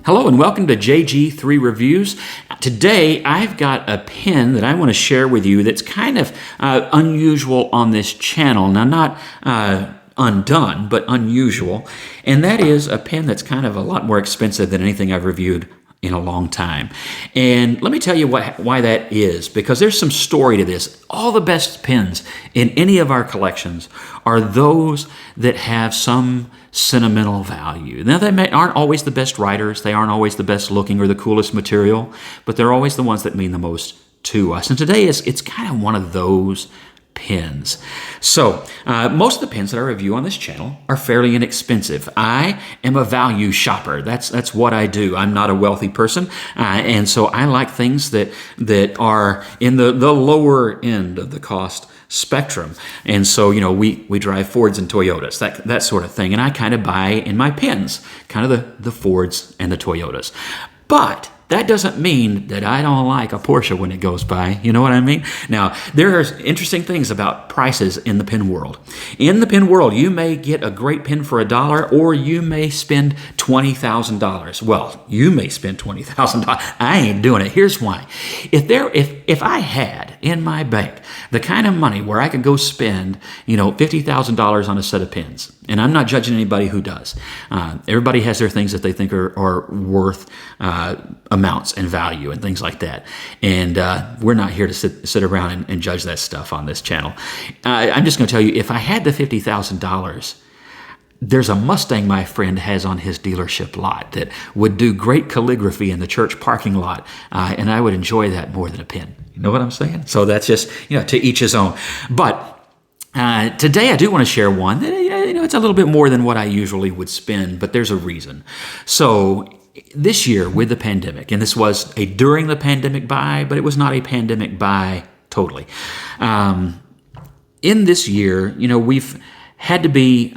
Hello and welcome to JG3 Reviews. Today I've got a pen that I want to share with you that's kind of unusual on this channel. Now, not undone, but unusual. And that is a pen that's kind of a lot more expensive than anything I've reviewed in a long time. And let me tell you why that is, because there's some story to this. All the best pens in any of our collections are those that have some sentimental value. Now, they aren't always the best writers, they aren't always the best looking or the coolest material, but they're always the ones that mean the most to us. And today it's kind of one of those pens. So most of the pens that I review on this channel are fairly inexpensive. I am a value shopper. That's what I do. I'm not a wealthy person, and so I like things that are in the lower end of the cost spectrum. And so, you know, we drive Fords and Toyotas, that sort of thing, and I kind of buy in my pens kind of the Fords and the Toyotas. But that doesn't mean that I don't like a Porsche when it goes by. You know what I mean? Now, there are interesting things about prices in the pen world. In the pen world, you may get a great pen for $1, or you may spend $20,000. Well, you may spend $20,000. I ain't doing it. Here's why. If I had in my bank the kind of money where I could go spend, $50,000 on a set of pens, and I'm not judging anybody who does. Everybody has their things that they think are worth amounts and value and things like that. And we're not here to sit around and judge that stuff on this channel. I'm just going to tell you, if I had the $50,000, there's a Mustang my friend has on his dealership lot that would do great calligraphy in the church parking lot, and I would enjoy that more than a pen. You know what I'm saying? So that's just, to each his own. But today I do want to share one that, it's a little bit more than what I usually would spend, but there's a reason. So this year with the pandemic, and this was a during the pandemic buy, but it was not a pandemic buy totally. In this year, we've had to be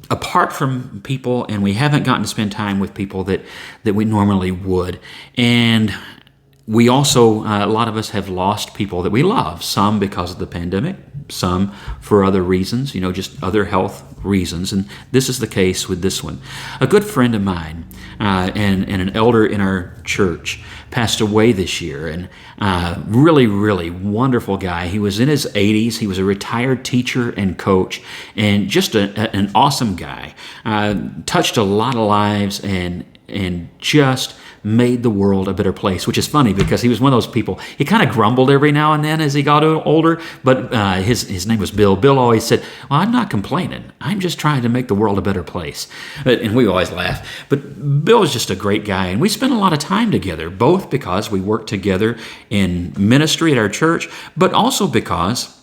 apart from people, and we haven't gotten to spend time with people that we normally would. And we also, a lot of us have lost people that we love, some because of the pandemic, some for other reasons, just other health reasons. And this is the case with this one. A good friend of mine and an elder in our church passed away this year, and really, really wonderful guy. He was in his 80s. He was a retired teacher and coach, and just an awesome guy. Touched a lot of lives and just made the world a better place, which is funny because he was one of those people. He kind of grumbled every now and then as he got older, but his name was Bill. Bill always said, well, I'm not complaining. I'm just trying to make the world a better place. And we always laugh. But Bill is just a great guy, and we spent a lot of time together, both because we worked together in ministry at our church, but also because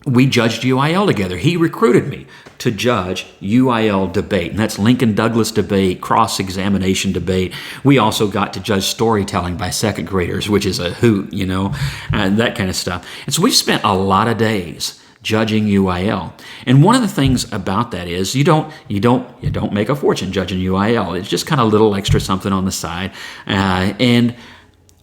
we judged UIL together. He recruited me to judge UIL debate, and that's Lincoln Douglas debate, cross-examination debate. We also got to judge storytelling by second graders, which is a hoot, that kind of stuff. And so we spent a lot of days judging UIL. And one of the things about that is you don't make a fortune judging UIL. It's just kind of a little extra something on the side. And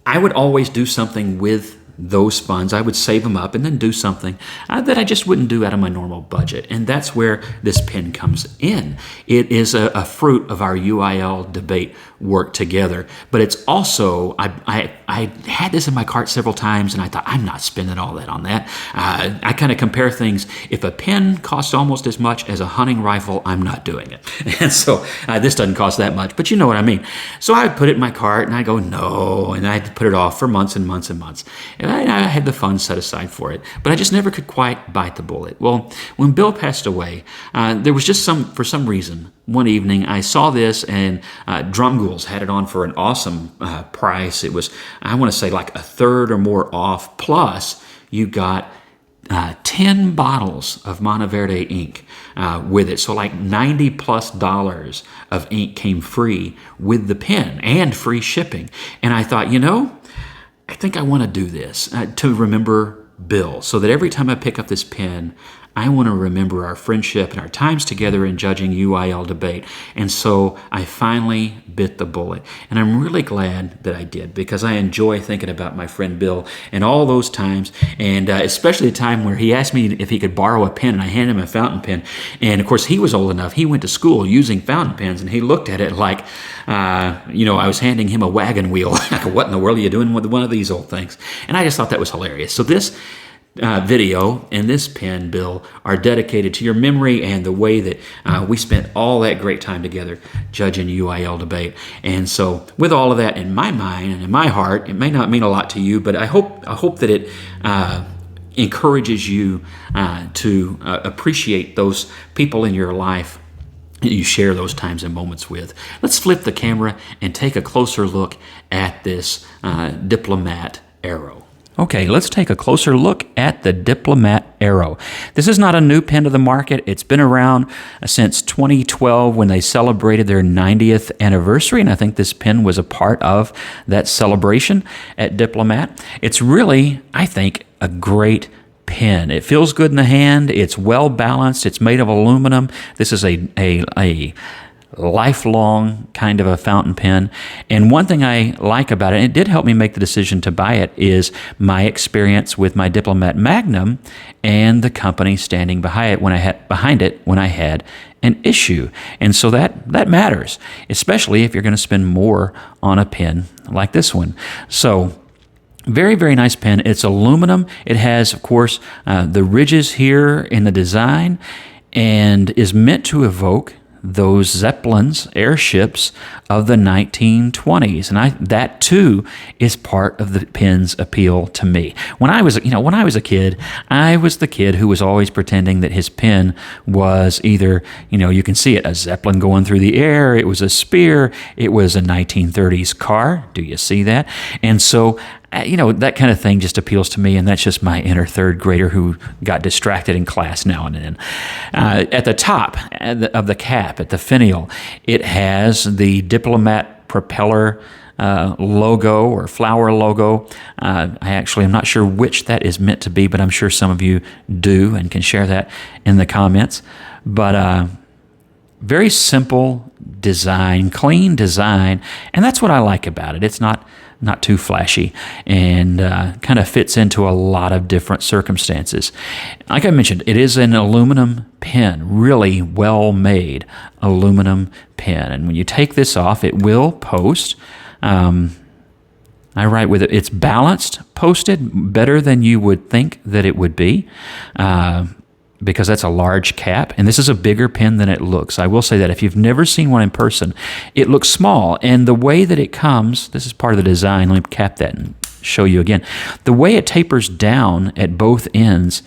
I would always do something with those funds. I would save them up and then do something that I just wouldn't do out of my normal budget. And that's where this pen comes in. It is a fruit of our UIL debate work together. But it's also, I had this in my cart several times, and I thought, I'm not spending all that on that. I kind of compare things. If a pen costs almost as much as a hunting rifle, I'm not doing it. And so this doesn't cost that much, but you know what I mean. So I would put it in my cart, and I go, no, and I'd put it off for months and months and months. And I had the funds set aside for it, but I just never could quite bite the bullet. Well, when Bill passed away, there was just for some reason, one evening I saw this, and Drum Ghouls had it on for an awesome price. It was, I want to say, like a third or more off, plus you got 10 bottles of Monteverde ink with it. So like $90+ of ink came free with the pen and free shipping. And I thought, I think I want to do this to remember Bill, so that every time I pick up this pen, I want to remember our friendship and our times together in judging UIL debate. And so I finally bit the bullet. And I'm really glad that I did, because I enjoy thinking about my friend Bill and all those times, and especially the time where he asked me if he could borrow a pen, and I handed him a fountain pen. And of course, he was old enough. He went to school using fountain pens, and he looked at it like, I was handing him a wagon wheel. Like, what in the world are you doing with one of these old things? And I just thought that was hilarious. So this video and this pen, Bill, are dedicated to your memory and the way that we spent all that great time together judging UIL debate. And so with all of that in my mind and in my heart, it may not mean a lot to you, but I hope that it encourages you to appreciate those people in your life that you share those times and moments with. Let's flip the camera and take a closer look at this Diplomat Aero. Okay, let's take a closer look at the Diplomat Aero. This is not a new pen to the market. It's been around since 2012 when they celebrated their 90th anniversary, and I think this pen was a part of that celebration at Diplomat. It's really, I think, a great pen. It feels good in the hand. It's well balanced. It's made of aluminum. This is a lifelong kind of a fountain pen. And one thing I like about it, and it did help me make the decision to buy it, is my experience with my Diplomat Magnum and the company standing behind it when I had an issue. And so that matters, especially if you're going to spend more on a pen like this one. So very, very nice pen. It's aluminum. It has, of course, the ridges here in the design, and is meant to evoke those Zeppelins, airships of the 1920s, and that too is part of the pen's appeal to me. When I was a kid, I was the kid who was always pretending that his pen was either, you can see it, a Zeppelin going through the air, it was a spear, it was a 1930s car. Do you see that? And so that kind of thing just appeals to me, and that's just my inner third grader who got distracted in class now and then. At the top of the cap, at the finial, it has the Diplomat propeller logo or flower logo. I actually am not sure which that is meant to be, but I'm sure some of you do and can share that in the comments. But very simple design, clean design, and that's what I like about it. It's not too flashy, and kind of fits into a lot of different circumstances. Like I mentioned, it is an aluminum pen, really well-made aluminum pen. And when you take this off, it will post. I write with it. It's balanced, posted better than you would think that it would be. Because that's a large cap, and this is a bigger pen than it looks. I will say that if you've never seen one in person, it looks small, and the way that it comes, this is part of the design. Let me cap that and show you again. The way it tapers down at both ends,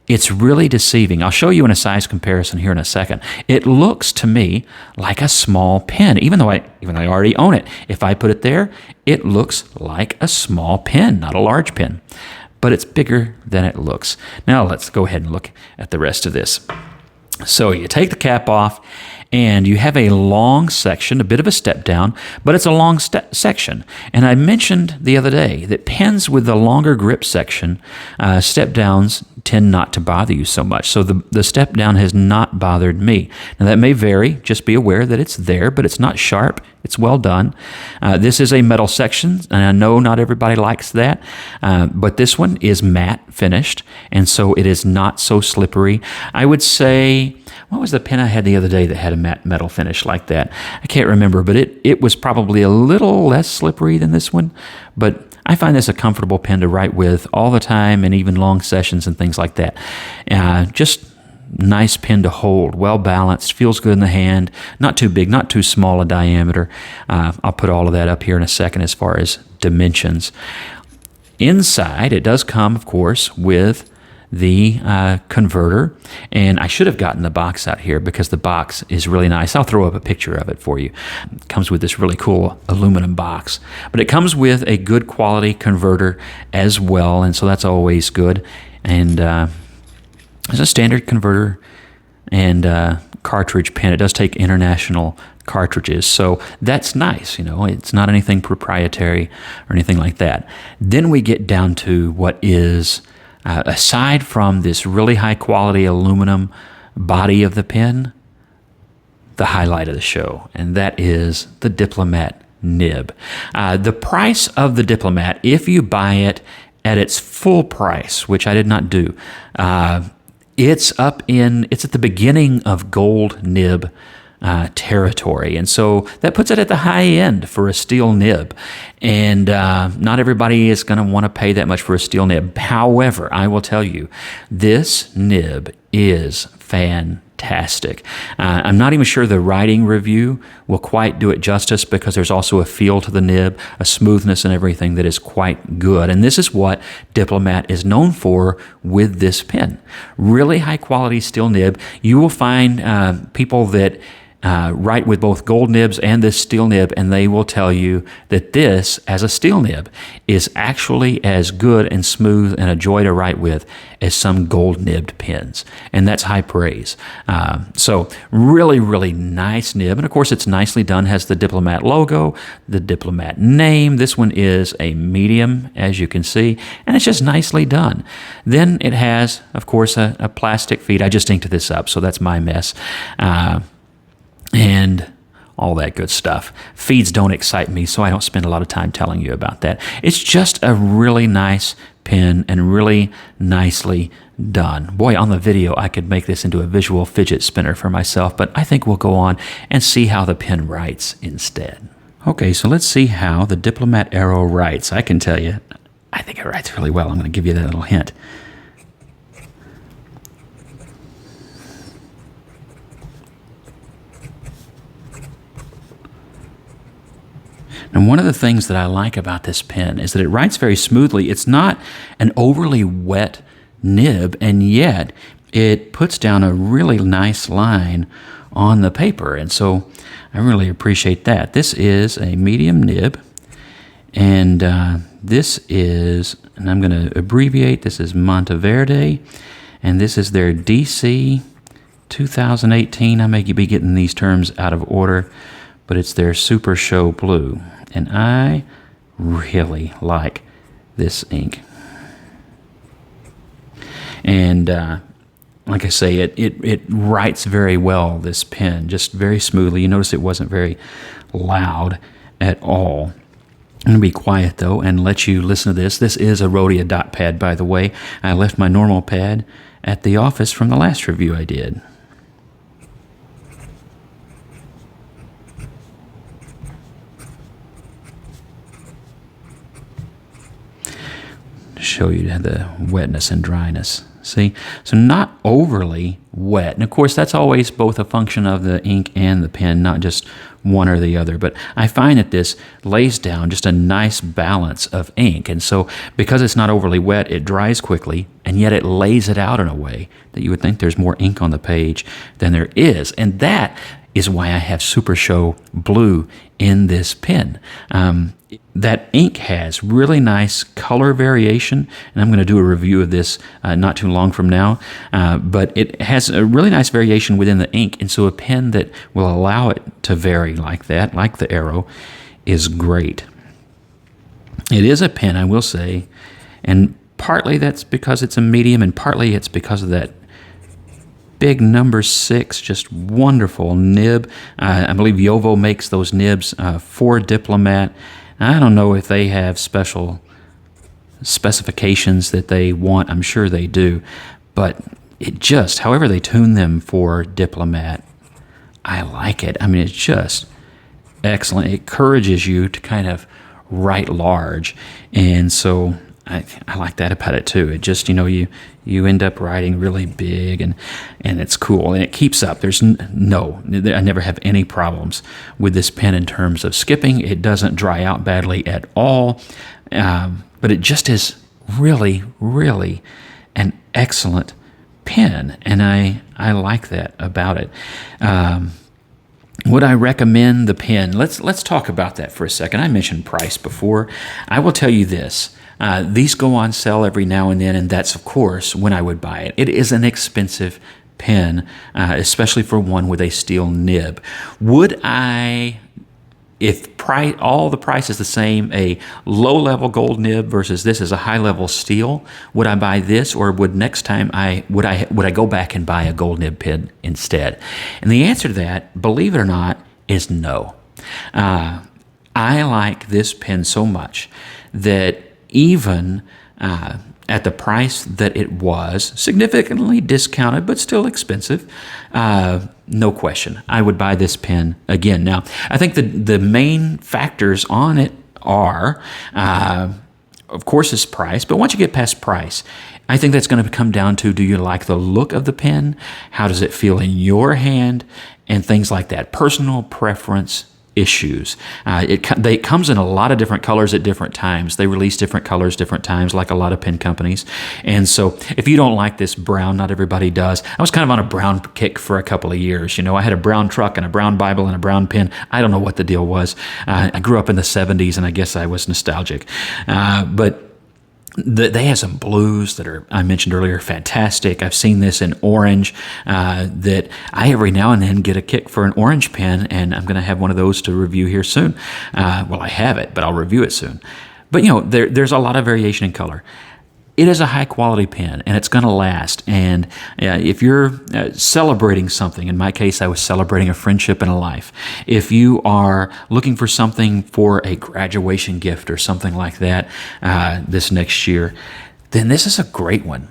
it's really deceiving. I'll show you in a size comparison here in a second. It looks to me like a small pen, even though I already own it. If I put it there, it looks like a small pen, not a large pen. But it's bigger than it looks. Now let's go ahead and look at the rest of this. So you take the cap off, and you have a long section, a bit of a step down, but it's a long section. And I mentioned the other day that pens with the longer grip section, step downs tend not to bother you so much. So the step down has not bothered me. Now that may vary. Just be aware that it's there, but it's not sharp. It's well done. This is a metal section, and I know not everybody likes that, but this one is matte finished, and so it is not so slippery. I would say, what was the pen I had the other day that had a matte metal finish like that? I can't remember, but it was probably a little less slippery than this one, but I find this a comfortable pen to write with all the time, and even long sessions and things like that. Just nice pen to hold, well balanced, feels good in the hand, not too big, not too small a diameter. I'll put all of that up here in a second as far as dimensions. Inside, it does come, of course, with the converter, and I should have gotten the box out here because the box is really nice. I'll throw up a picture of it for you. It comes with this really cool aluminum box, but it comes with a good quality converter as well, and so that's always good. And it's a standard converter and cartridge pen. It does take international cartridges, so that's nice. It's not anything proprietary or anything like that. Then we get down to what is aside from this really high quality aluminum body of the pen, the highlight of the show, and that is the Diplomat nib. The price of the Diplomat, if you buy it at its full price, which I did not do, it's at the beginning of gold nib territory, and so that puts it at the high end for a steel nib, and not everybody is going to want to pay that much for a steel nib. However, I will tell you, this nib is fantastic. I'm not even sure the writing review will quite do it justice, because there's also a feel to the nib, a smoothness and everything that is quite good. And this is what Diplomat is known for with this pen. Really high quality steel nib. You will find people that write with both gold nibs and this steel nib, and they will tell you that this, as a steel nib, is actually as good and smooth and a joy to write with as some gold nibbed pens, and that's high praise. So really, really nice nib, and of course it's nicely done, has the Diplomat logo, the Diplomat name. This one is a medium, as you can see, and it's just nicely done. Then it has, of course, a plastic feed. I just inked this up, so that's my mess. And all that good stuff. Feeds don't excite me, so I don't spend a lot of time telling you about that. It's just a really nice pen and really nicely done. Boy, on the video, I could make this into a visual fidget spinner for myself, but I think we'll go on and see how the pen writes instead. Okay, so let's see how the Diplomat Aero writes. I can tell you, I think it writes really well. I'm going to give you that little hint. And one of the things that I like about this pen is that it writes very smoothly. It's not an overly wet nib, and yet it puts down a really nice line on the paper. And so I really appreciate that. This is a medium nib, and this is, and I'm going to abbreviate, this is Monteverde, and this is their DC 2018. I may be getting these terms out of order, but it's their Super Show Blue. And I really like this ink. And like I say, it writes very well, this pen, just very smoothly. You notice it wasn't very loud at all. I'm going to be quiet, though, and let you listen to this. This is a Rhodia dot pad, by the way. I left my normal pad at the office from the last review I did. Show you the wetness and dryness. See? So not overly wet. And of course, that's always both a function of the ink and the pen, not just one or the other. But I find that this lays down just a nice balance of ink. And so because it's not overly wet, it dries quickly, and yet it lays it out in a way that you would think there's more ink on the page than there is. And that is why I have Super Show Blue in this pen. That ink has really nice color variation, and I'm going to do a review of this not too long from now, but it has a really nice variation within the ink, and so a pen that will allow it to vary like that, like the Aero, is great. It is a pen, I will say, and partly that's because it's a medium, and partly it's because of that big number 6, just wonderful nib. I believe Yovo makes those nibs for Diplomat. I don't know if they have special specifications that they want. I'm sure they do. But it just, however they tune them for Diplomat, I like it. I mean, it's just excellent. It encourages you to kind of write large. And so I like that about it too. It just, you end up writing really big, and it's cool, and it keeps up. I never have any problems with this pen in terms of skipping. It doesn't dry out badly at all, but it just is really, really an excellent pen, and I like that about it. Would I recommend the pen? Let's talk about that for a second. I mentioned price before. I will tell you this. These go on sale every now and then, and that's, of course, when I would buy it. It is an expensive pen, especially for one with a steel nib. Would I if all the price is the same, a low-level gold nib versus this is a high-level steel, would I buy this, or would next time would I go back and buy a gold nib pin instead? And the answer to that, believe it or not, is no. I like this pin so much that even at the price that it was, significantly discounted but still expensive, no question, I would buy this pen again. Now, I think the main factors on it are, of course, is price, but once you get past price, I think that's going to come down to, do you like the look of the pen? How does it feel in your hand? And things like that. Personal preference issues. It comes in a lot of different colors at different times. They release different colors different times, like a lot of pen companies. And so if you don't like this brown, not everybody does. I was kind of on a brown kick for a couple of years. I had a brown truck and a brown Bible and a brown pen. I don't know what the deal was. I grew up in the 70s, and I guess I was nostalgic. But they have some blues that are, I mentioned earlier, fantastic. I've seen this in orange, that I every now and then get a kick for an orange pen, and I'm going to have one of those to review here soon. Well, I have it, but I'll review it soon. But, there's a lot of variation in color. It is a high-quality pen, and it's going to last. And if you're celebrating something, in my case, I was celebrating a friendship and a life. If you are looking for something for a graduation gift or something like that this next year, then this is a great one.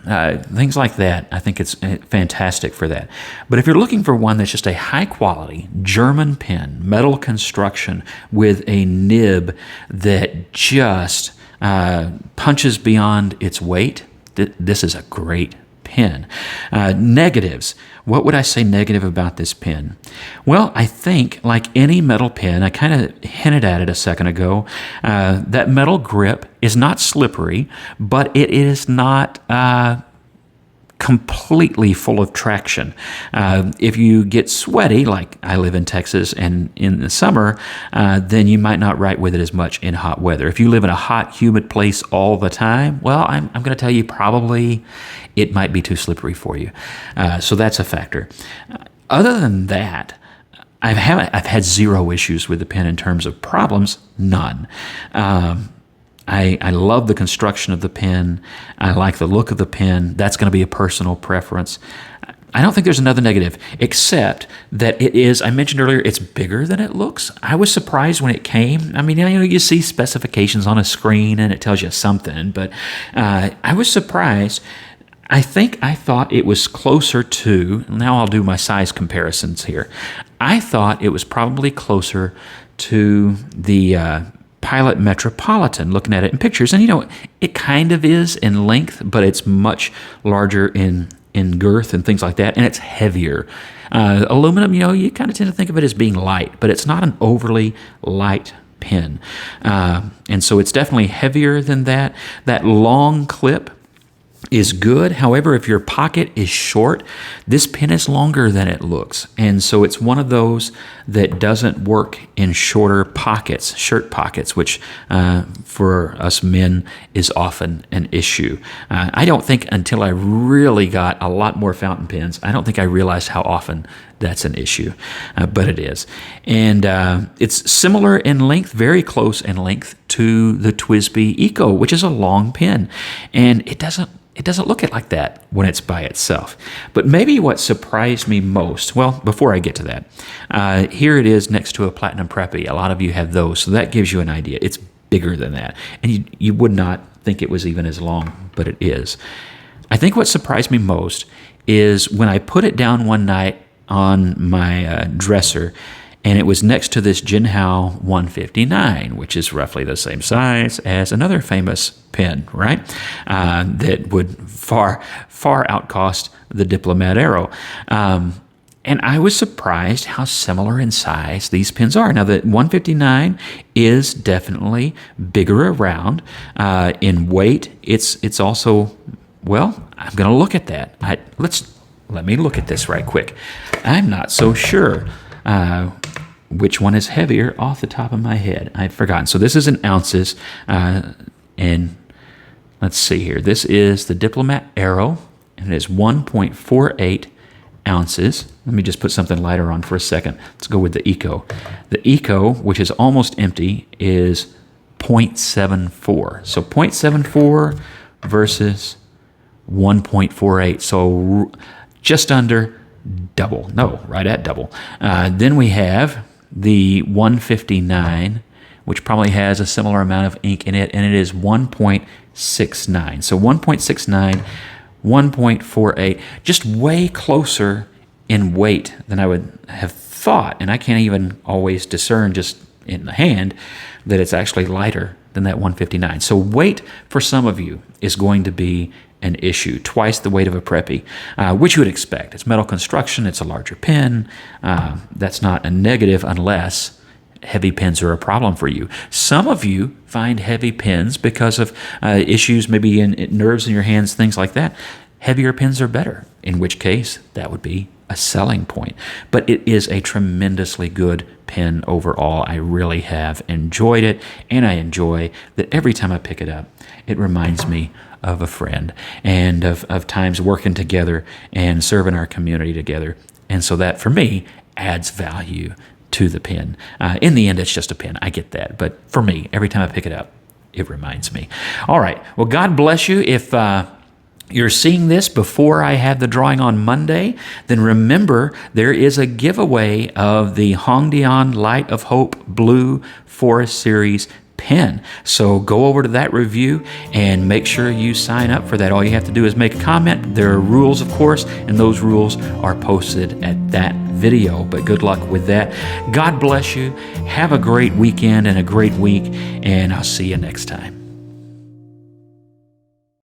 Things like that, I think it's fantastic for that. But if you're looking for one that's just a high-quality German pen, metal construction with a nib that just punches beyond its weight, this is a great pen. Negatives. What would I say negative about this pen? Well, I think, like any metal pen, I kind of hinted at it a second ago, that metal grip is not slippery, but it is not completely full of traction. If you get sweaty, like I live in Texas, and in the summer, then you might not write with it as much in hot weather. If you live in a hot, humid place all the time, well, I'm going to tell you, probably it might be too slippery for you. So that's a factor. Other than that, I've had zero issues with the pen in terms of problems, none. I love the construction of the pen. I like the look of the pen. That's going to be a personal preference. I don't think there's another negative, except that it is, I mentioned earlier, it's bigger than it looks. I was surprised when it came. I mean, you see specifications on a screen and it tells you something, but I was surprised. I thought it was closer to, now I'll do my size comparisons here. I thought it was probably closer to the Pilot Metropolitan, looking at it in pictures. And, it kind of is in length, but it's much larger in girth and things like that, and it's heavier. Aluminum, you kind of tend to think of it as being light, but it's not an overly light pen. And so it's definitely heavier than that. That long clip is good. However, if your pocket is short, this pen is longer than it looks. And so it's one of those that doesn't work in shorter pockets, shirt pockets, which for us men is often an issue. I don't think until I really got a lot more fountain pens, I don't think I realized how often that's an issue, but it is. And it's similar in length, very close in length to the TWSBI Eco, which is a long pen. And it doesn't look it like that when it's by itself. But maybe what surprised me most, well, before I get to that, here it is next to a Platinum Preppy. A lot of you have those, so that gives you an idea. It's bigger than that. And you would not think it was even as long, but it is. I think what surprised me most is when I put it down one night on my dresser, and it was next to this Jinhao 159, which is roughly the same size as another famous pen, right? That would far outcost the Diplomat Aero. And I was surprised how similar in size these pens are. Now, the 159 is definitely bigger around. In weight, it's also, well, I'm going to look at that. Let me look at this right quick. I'm not so sure which one is heavier off the top of my head. I've forgotten. So this is in ounces, and let's see here. This is the Diplomat Aero, and it is 1.48 ounces. Let me just put something lighter on for a second. Let's go with the Eco. The Eco, which is almost empty, is 0.74. So 0.74 versus 1.48. So just under double. No, right at double. Then we have the 159, which probably has a similar amount of ink in it, and it is 1.69. So 1.69, 1.48, just way closer in weight than I would have thought. And I can't even always discern just in the hand that it's actually lighter than that 159. So weight for some of you is going to be an issue, twice the weight of a Preppy, which you would expect. It's metal construction, it's a larger pen. That's not a negative unless heavy pens are a problem for you. Some of you find heavy pens because of issues maybe in nerves in your hands, things like that. Heavier pens are better, in which case that would be a selling point. But it is a tremendously good pen overall. I really have enjoyed it, and I enjoy that every time I pick it up, it reminds me of a friend and of times working together and serving our community together. And so that, for me, adds value to the pen. In the end, it's just a pen. I get that. But for me, every time I pick it up, it reminds me. All right. Well, God bless you. If you're seeing this before I have the drawing on Monday, then remember there is a giveaway of the Hongdian Light of Hope Blue Forest Series pen. So go over to that review and make sure you sign up for that. All you have to do is make a comment. There are rules, of course, and those rules are posted at that video. But good luck with that. God bless you. Have a great weekend and a great week, and I'll see you next time.